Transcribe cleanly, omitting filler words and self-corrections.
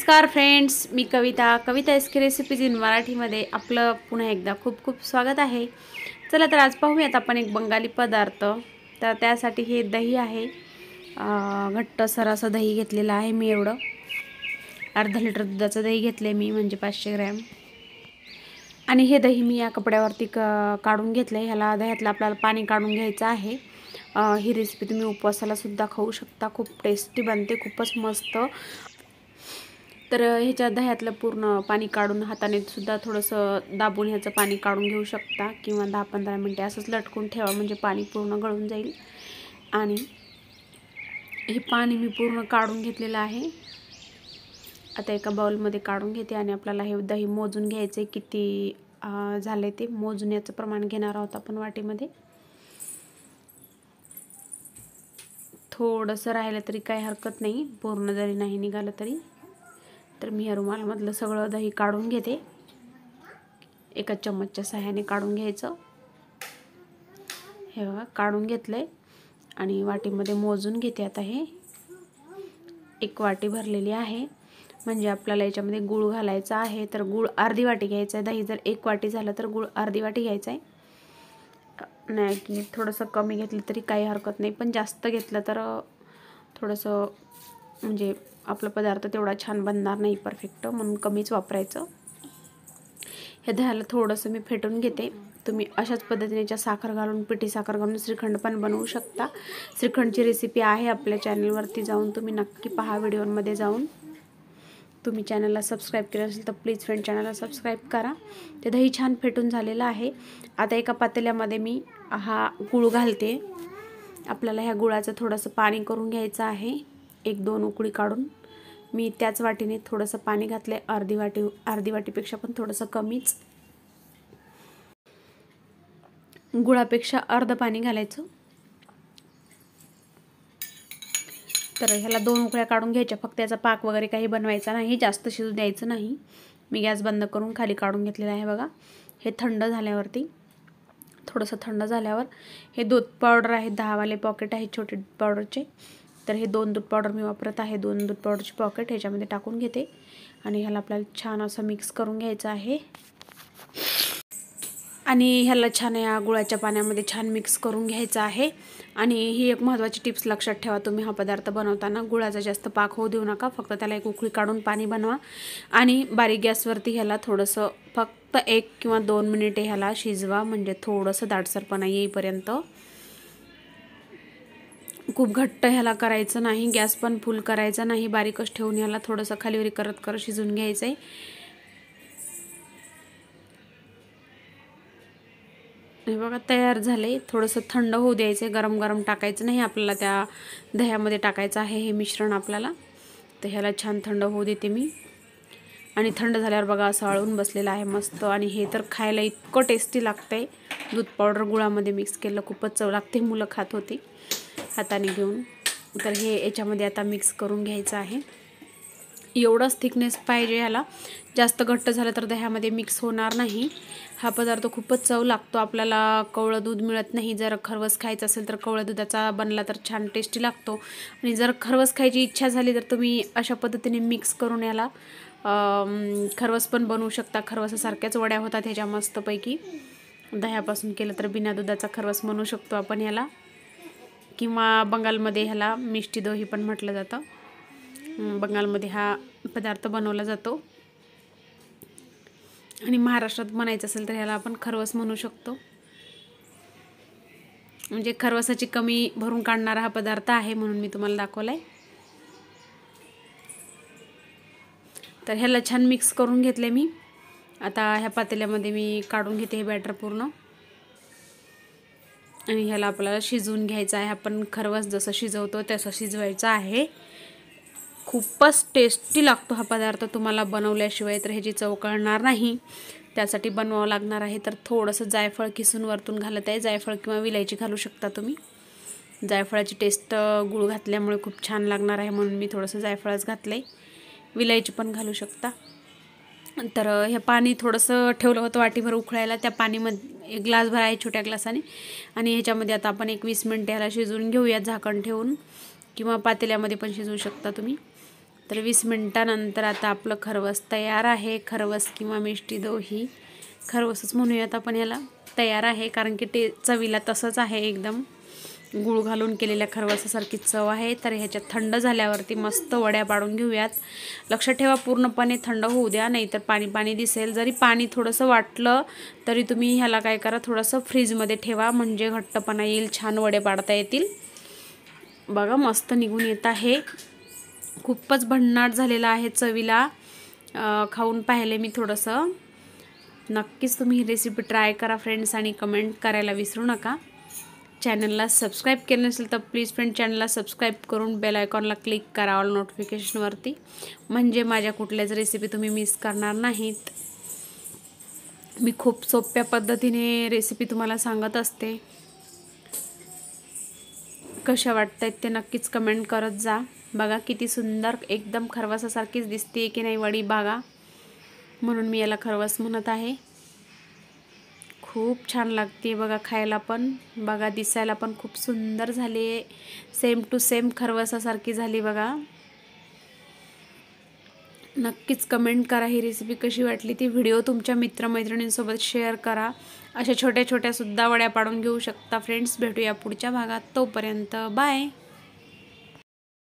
नमस्कार friends, me कवितास्की recipes in मराठीमध्ये आपलं पुन्हा एकदा खूप खूप स्वागत आहे। चला तर आज पाहूयात आपण एक बंगाली पदार्थ। तर त्यासाठी हे दही आहे, घट्टसर असं दही घेतलेलं आहे मी। एवढं अर्धा लिटर दुधाचं दही घेतले मी, म्हणजे 500 ग्रॅम। आणि हे दही मी या कपड्यावरती काढून घेतले। ह्याला दह्यातलं आपल्याला पाणी काढून घ्यायचं आहे। ही रेसिपी तुम्ही उपवासाला सुद्धा खाऊ शकता, खूप टेस्टी बनते, खूपच मस्त। तर ह्याच्या दह्यातलं पूर्ण पाणी काढून हाताने सुद्धा थोडंसं दाबून ह्याचं पाणी काढून घेऊ शकता, किंवा 10-15 मिनिटे असंच लटकून ठेवा, म्हणजे पाणी पूर्ण गळून जाईल। आणि हे पाणी मी पूर्ण काढून घेतलेलं आहे। आता एका बाउलमध्ये काढून घेते आणि आपल्याला हे दही मोजून घ्यायचे, किती झाले ते मोजून याचं प्रमाण घेणार आहोत आपण वाटीमध्ये। थोडंसं राहिलं तरी काही हरकत नाही, पूर्ण जरी नाही निघालं तरी। तर मी या रुमालमधलं सगळं दही काढून घेते, एका चम्मचच्या सहाय्याने काढून घ्यायचं। हे बघा काढून घेतलंय आणि वाटीमध्ये मोजून घेते। आता हे एक वाटी भरलेली आहे, म्हणजे आपल्याला याच्यामध्ये गूळ घालायचा आहे। तर गूळ अर्धी वाटी घ्यायचा आहे। दही जर एक वाटी झालं तर गूळ अर्धी वाटी घ्यायचा आहे। नाही की थोडंसं कमी घेतलं तरी काही हरकत नाही, पण जास्त घेतलं तर थोडंसं म्हणजे आपला पदार्थ तेवढा छान बनणार नाही परफेक्ट, म्हणून कमीच वापरायचं। हे दह्याला थोडंसं मी फेटून घेते। तुम्ही अशाच पद्धतीने ज्या साखर घालून, पिठी साखर घालून श्रीखंड पण बनवू शकता। श्रीखंडची रेसिपी आहे आपल्या चॅनलवरती, जाऊन तुम्ही नक्की पहा, व्हिडिओमध्ये जाऊन। तुम्ही चॅनलला सबस्क्राईब केलं असेल तर प्लीज फ्रेंड चॅनलला सबस्क्राईब करा। ते दही छान फेटून झालेलं आहे। आता एका पातेल्यामध्ये मी हा गूळ घालते। आपल्याला ह्या गुळाचं थोडंसं पाणी करून घ्यायचं आहे, 1-2 उकळी काढून। मी त्याच वाटीने थोडंसं पाणी घातले, अर्धी वाटीपेक्षा पण थोडंसं कमीच, गुळापेक्षा अर्ध पाणी घालायचं। तर ह्याला 2 उकळ्या काढून घ्यायच्या, फक्त याचा पाक वगैरे काही बनवायचा नाही, जास्त शिजू द्यायचं नाही। मी गॅस बंद करून खाली काढून घेतलेलं आहे बघा। हे थंड झाल्यावरती, थोडंसं थंड झाल्यावर हे दूध पावडर आहे, 10 वाले पॉकेट आहे छोटे दूध पावडरचे। तर हे 2 दूध पावडर मी वापरत आहे, 2 दूध पावडरचे पॉकेट ह्याच्यामध्ये टाकून घेते आणि ह्याला आपल्याला छान असं मिक्स करून घ्यायचं आहे। आणि ह्याला छान या गुळाच्या पाण्यामध्ये छान मिक्स करून घ्यायचं आहे। आणि ही एक महत्त्वाची टिप्स लक्षात ठेवा, तुम्ही हा पदार्थ बनवताना गुळाचा जास्त पाक होऊ देऊ नका, फक्त त्याला एक उकळी काढून पाणी बनवा आणि बारीक गॅसवरती ह्याला थोडंसं फक्त 1 किंवा 2 मिनिटे ह्याला शिजवा, म्हणजे थोडंसं दाटसरपणा येईपर्यंत। खूप घट्ट ह्याला करायचं नाही, गॅस पण फुल करायचा नाही, बारीकच ठेवून ह्याला थोडंसं खालीवरी करत शिजून घ्यायचं आहे। हे बघा तयार झाले। थोडंसं थंड होऊ द्यायचं, गरम गरम टाकायचं नाही आपल्याला, त्या दह्यामध्ये टाकायचं आहे हे मिश्रण आपल्याला। तर ह्याला छान थंड होऊ देते मी, आणि थंड झाल्यावर बघा असं आळून बसलेलं आहे मस्त। आणि हे तर खायला इतकं टेस्टी लागतंय, दूध पावडर गुळामध्ये मिक्स केलं, खूपच चव लागते, मुलं खात होती हाताने घेऊन। तर हे याच्यामध्ये आता मिक्स करून घ्यायचं आहे। एवढंच थिकनेस पाहिजे ह्याला, जास्त घट्ट झालं तर दह्यामध्ये मिक्स होणार नाही। हा पदार्थ खूपच चव लागतो, आपल्याला कवळं दूध मिळत नाही। जर खरवस खायचं असेल तर कवळ्या दुधाचा बनला तर छान टेस्टी लागतो। आणि जर खरवस खायची इच्छा झाली तर तुम्ही अशा पद्धतीने मिक्स करून याला खरवस पण बनवू शकता। खरवसासारख्याच वड्या होतात ह्याच्या मस्तपैकी, दह्यापासून केलं तर बिना दुधाचा खरवस म्हणू शकतो आपण ह्याला, किंवा बंगालमध्ये ह्याला मिष्टी दही पण म्हटलं जातं। बंगालमध्ये हा पदार्थ बनवला जातो, आणि महाराष्ट्रात बनायचं असेल तर ह्याला आपण खरवस म्हणू शकतो। म्हणजे खरवसाची कमी भरून काढणारा हा पदार्थ आहे, म्हणून मी तुम्हाला दाखवलाय। तर ह्याला छान मिक्स करून घेतले मी। आता ह्या पातेल्यामध्ये मी काढून घेते हे बॅटर पूर्ण, आणि ह्याला आपल्याला शिजवून घ्यायचं आहे। आपण खरवस जसं शिजवतो तसं शिजवायचं आहे। खूपच टेस्टी लागतो हा पदार्थ, तुम्हाला बनवल्याशिवाय तर ह्याची चव कळणार नाही। त्यासाठी बनवावं लागणार आहे। तर थोडंसं जायफळ किसून वरतून घालत आहे, जायफळ किंवा विलायची घालू शकता तुम्ही। जायफळाची टेस्ट गूळ घातल्यामुळे खूप छान लागणार आहे, म्हणून मी थोडंसं जायफळच घातलंय, विलायची पण घालू शकता। तर हे पाणी थोडंसं ठेवलं होतं वाटीभर उकळायला, त्या पाणीमध्ये 1 ग्लासभर आहे छोट्या ग्लासाने। आणि ह्याच्यामध्ये आता आपण 21 मिनिटे ह्याला शिजवून घेऊया झाकण ठेवून, किंवा पातेल्यामध्ये पण शिजवू शकता तुम्ही। तर 20 मिनिटानंतर आता आपलं खरवस तयार आहे. खरवस किंवा मिष्टी दोही, खरवसच म्हणूयात आपण याला, तयार आहे. कारण की ते चवीला तसंच आहे, एकदम गूळ घालून केलेल्या खरवसासारखी चव आहे. तर ह्याच्यात थंड झाल्यावरती मस्त वड्या पाडून घेऊयात. लक्षात ठेवा पूर्णपणे थंड होऊ द्या, नाहीतर पाणी पाणी दिसेल. जरी पाणी थोडंसं वाटलं तरी तुम्ही ह्याला काय करा, थोडंसं फ्रीजमध्ये ठेवा, म्हणजे घट्टपणा येईल, छान वडे पाडता येतील. बघा मस्त निघून येत आहे, खूपच भन्नाट झालेला आहे चवीला. खाऊन पाहिले मी थोडंसं. नक्कीच तुम्ही ही रेसिपी ट्राय करा फ्रेंड्स आणि कमेंट करायला विसरू नका. चॅनलला सबस्क्राईब केलं नसेल तर प्लीज फ्रेंड चॅनलला सबस्क्राईब करून बेल आयकॉनला क्लिक करा ऑल नोटिफिकेशनवरती, म्हणजे माझ्या कुठल्याच रेसिपी तुम्ही मिस करणार नाहीत. मी खूप सोप्या पद्धतीने रेसिपी तुम्हाला सांगत असते. कशा वाटतायत ते नक्कीच कमेंट करत जा. बघा किती सुंदर एकदम खरवसासारखीच दिसते की नाही वडी, बघा म्हणून मी याला खरवस म्हणत आहे. खूप छान लागते बघा खायला पण, बघा दिसायला पण खूप सुंदर झाली, सेम टू सेम खरवसासारखी झाली बघा. नक्कीच कमेंट करा ही रेसिपी कशी वाटली ती. व्हिडिओ तुमच्या मित्रमैत्रिणींसोबत शेअर करा. अशा छोट्या छोट्या सुद्धा वड्या पाडून घेऊ शकता फ्रेंड्स. भेटूया पुढच्या भागात, तोपर्यंत बाय.